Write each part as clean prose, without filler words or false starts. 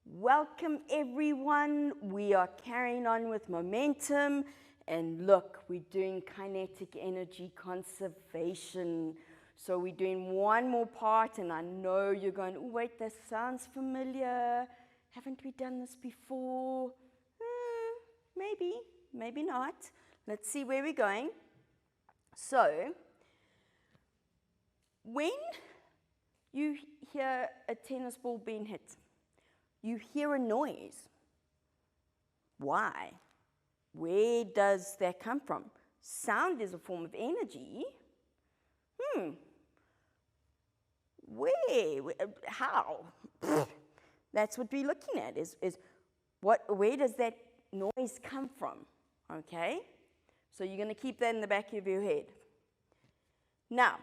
Welcome everyone. We are carrying on with momentum, and look, we're doing kinetic energy conservation. So we're doing one more part, and I know you're going, oh wait, this sounds familiar. Haven't we done this before? Maybe, maybe not. Let's see where we're going. So, when you hear a tennis ball being hit, you hear a noise. Why? Where does that come from? Sound is a form of energy. Where? How? That's what we're looking at, is where does that noise come from? Okay? So you're going to keep that in the back of your head. Now,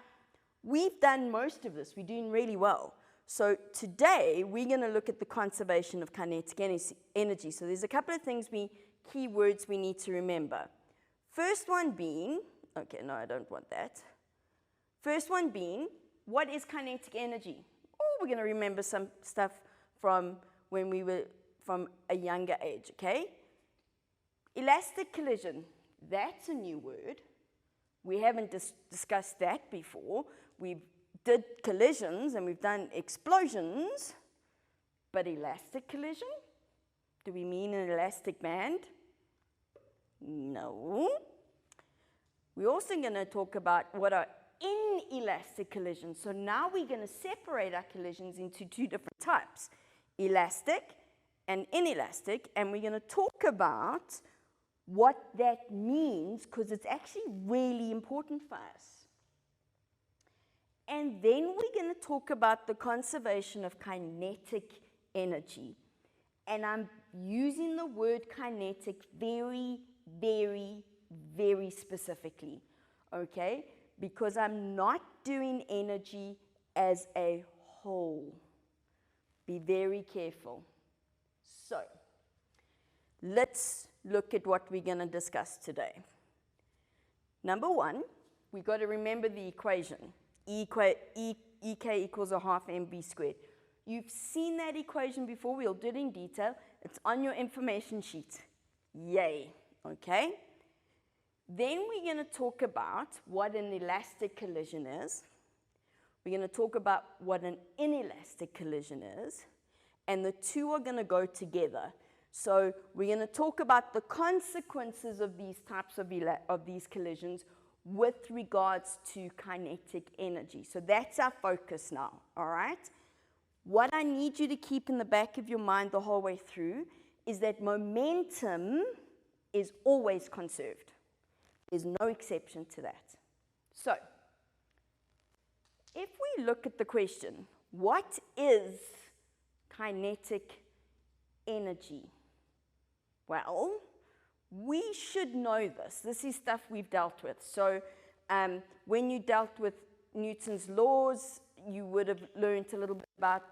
we've done most of this. We're doing really well. So today, we're going to look at the conservation of kinetic energy. So there's a couple of key words we need to remember. First one being, okay, no, I don't want that. First one being, what is kinetic energy? Oh, we're going to remember some stuff from when we were from a younger age, okay? Elastic collision, that's a new word. We haven't discussed that before. We've did collisions and we've done explosions, but elastic collision? Do we mean an elastic band? No. We're also going to talk about what are inelastic collisions. So now we're going to separate our collisions into two different types, elastic and inelastic, and we're going to talk about what that means because it's actually really important for us. And then we're going to talk about the conservation of kinetic energy. And I'm using the word kinetic very, very, very specifically, okay? Because I'm not doing energy as a whole. Be very careful. So, let's look at what we're going to discuss today. Number one, we've got to remember the equation. EK equals a half mv squared. You've seen that equation before. We'll do it in detail. It's on your information sheet. Yay. Okay? Then we're going to talk about what an elastic collision is. We're going to talk about what an inelastic collision is. And the two are going to go together. So we're going to talk about the consequences of these types of these collisions with regards to kinetic energy. So that's our focus now, all right? What I need you to keep in the back of your mind the whole way through is that momentum is always conserved. There's no exception to that. So, if we look at the question, what is kinetic energy? Well, we should know this. This is stuff we've dealt with. So when you dealt with Newton's laws, you would have learned a little bit about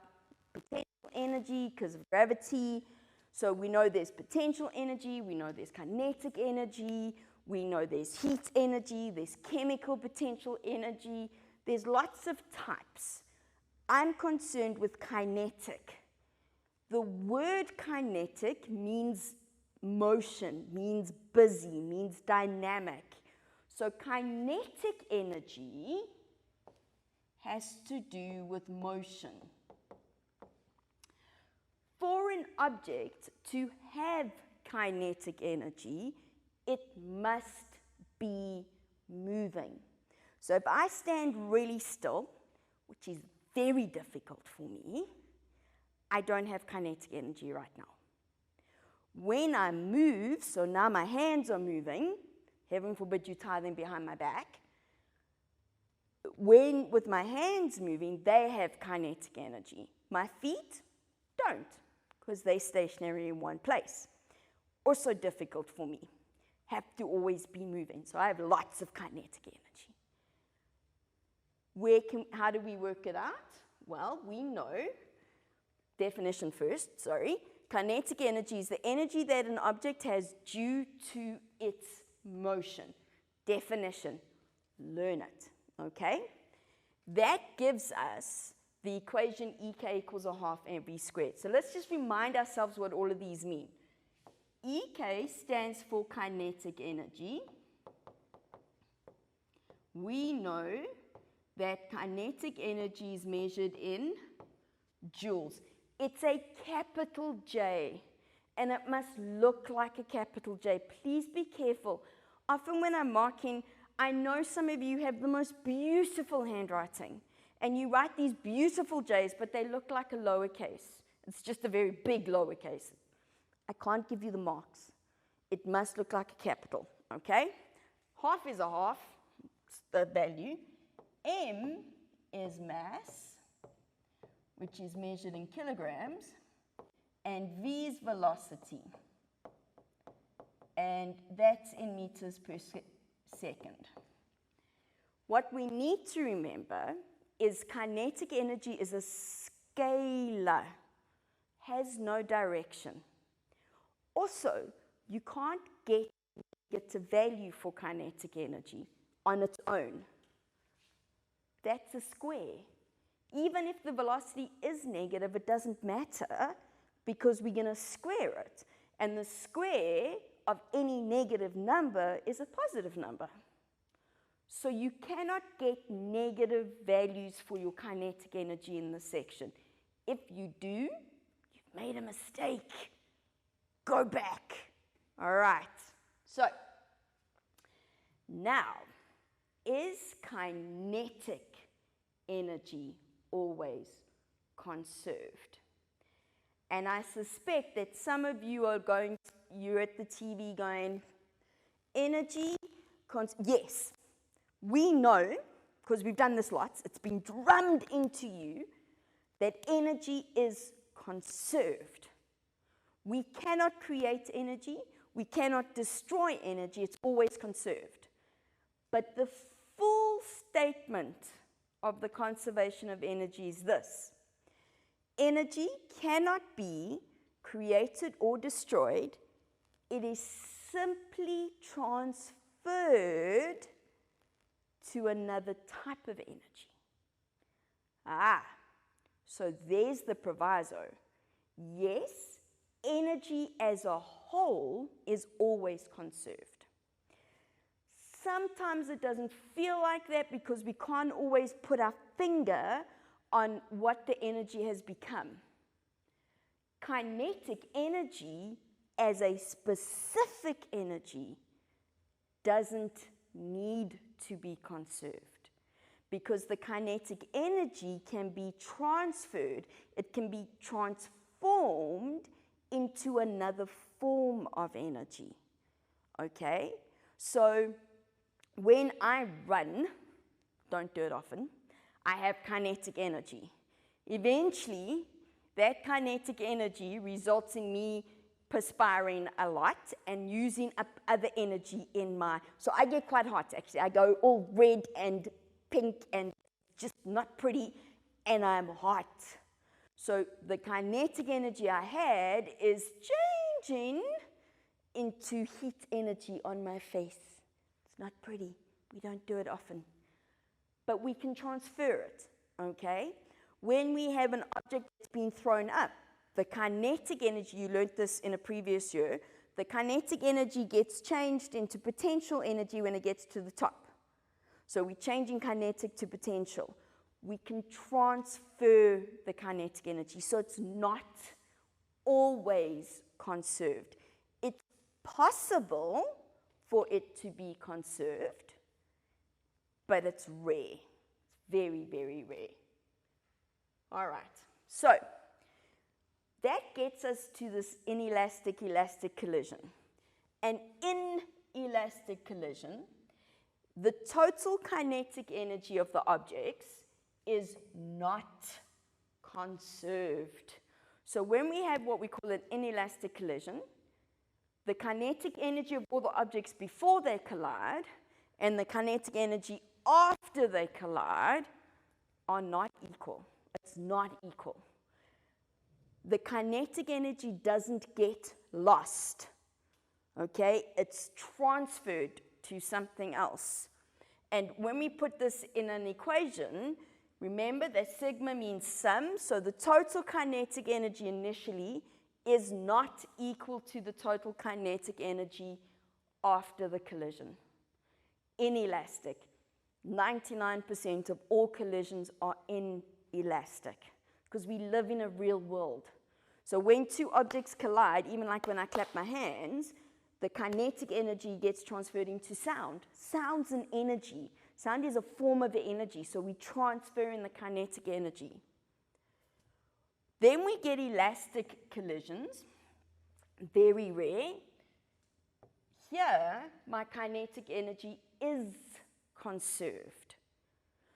potential energy because of gravity. So we know there's potential energy, we know there's kinetic energy, we know there's heat energy, there's chemical potential energy. There's lots of types. I'm concerned with kinetic. The word kinetic means motion, means busy, means dynamic. So kinetic energy has to do with motion. For an object to have kinetic energy, it must be moving. So if I stand really still, which is very difficult for me, I don't have kinetic energy right now. When I move, so now my hands are moving, heaven forbid you tie them behind my back. When with my hands moving, they have kinetic energy. My feet don't, because they're stationary in one place. Also difficult for me. Have to always be moving, so I have lots of kinetic energy. How do we work it out? Well, we know, definition first, sorry. Kinetic energy is the energy that an object has due to its motion. Definition, learn it, okay? That gives us the equation EK equals a half mv squared. So let's just remind ourselves what all of these mean. EK stands for kinetic energy. We know that kinetic energy is measured in joules. It's a capital J, and it must look like a capital J. Please be careful. Often when I'm marking, I know some of you have the most beautiful handwriting, and you write these beautiful J's, but they look like a lowercase. It's just a very big lowercase. I can't give you the marks. It must look like a capital, okay? Half is a half, it's the value. M is mass, which is measured in kilograms, and V is velocity, and that's in meters per second. What we need to remember is kinetic energy is a scalar, has no direction. Also, you can't get a value for kinetic energy on its own. That's a square. Even if the velocity is negative, it doesn't matter because we're going to square it. And the square of any negative number is a positive number. So you cannot get negative values for your kinetic energy in this section. If you do, you've made a mistake. Go back. All right. So now, is kinetic energy always conserved? And I suspect that some of you are you're at the TV going, energy, yes, we know, because we've done this lots, it's been drummed into you, that energy is conserved. We cannot create energy, we cannot destroy energy, it's always conserved. But the full statement of the conservation of energy is this: energy cannot be created or destroyed, it is simply transferred to another type of energy. So there's the proviso. Yes, energy as a whole is always conserved. Sometimes it doesn't feel like that because we can't always put our finger on what the energy has become. Kinetic energy as a specific energy doesn't need to be conserved because the kinetic energy can be transferred, it can be transformed into another form of energy. Okay? So when I run, don't do it often, I have kinetic energy. Eventually, that kinetic energy results in me perspiring a lot and using up other energy in so I get quite hot actually. I go all red and pink and just not pretty, and I'm hot. So the kinetic energy I had is changing into heat energy on my face. It's not pretty. We don't do it often. But we can transfer it, okay? When we have an object that's been thrown up, the kinetic energy, you learned this in a previous year, the kinetic energy gets changed into potential energy when it gets to the top. So we're changing kinetic to potential. We can transfer the kinetic energy, so it's not always conserved. It's possible for it to be conserved, but it's rare. It's very, very rare. All right, so that gets us to this inelastic-elastic collision. And in elastic collision, the total kinetic energy of the objects is not conserved. So when we have what we call an inelastic collision, the kinetic energy of all the objects before they collide and the kinetic energy after they collide are not equal. It's not equal. The kinetic energy doesn't get lost, okay? It's transferred to something else. And when we put this in an equation, Remember that sigma means sum, so the total kinetic energy initially is not equal to the total kinetic energy after the collision. Inelastic. 99% of all collisions are inelastic because we live in a real world. So when two objects collide, even like when I clap my hands, the kinetic energy gets transferred into sound. Sound's an energy. Sound is a form of energy, so we transfer in the kinetic energy. Then we get elastic collisions, very rare. Here, my kinetic energy is conserved.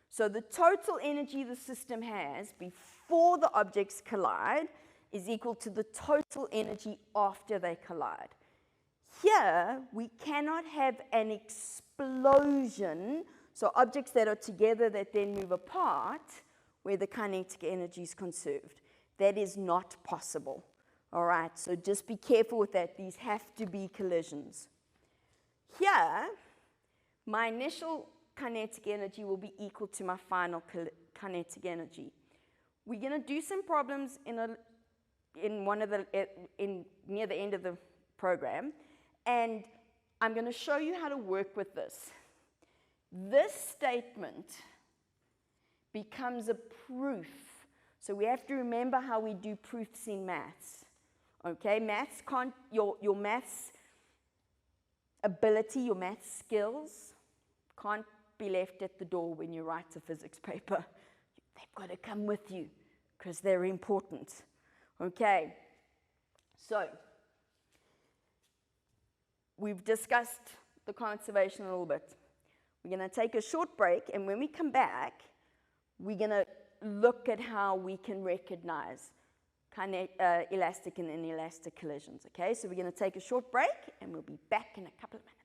So the total energy the system has before the objects collide is equal to the total energy after they collide. Here, we cannot have an explosion, so objects that are together that then move apart, where the kinetic energy is conserved. That is not possible. All right, so just be careful with that. These have to be collisions. Here, my initial kinetic energy will be equal to my final kinetic energy. We're going to do some problems near the end of the program, and I'm going to show you how to work with this. This statement becomes a proof. So we have to remember how we do proofs in maths. Okay, maths can't, your maths ability, your maths skills can't be left at the door when you write a physics paper. They've got to come with you because they're important. Okay, so we've discussed the conservation a little bit. We're going to take a short break, and when we come back, we're going to look at how we can recognize elastic and inelastic collisions. Okay, so we're going to take a short break, and we'll be back in a couple of minutes.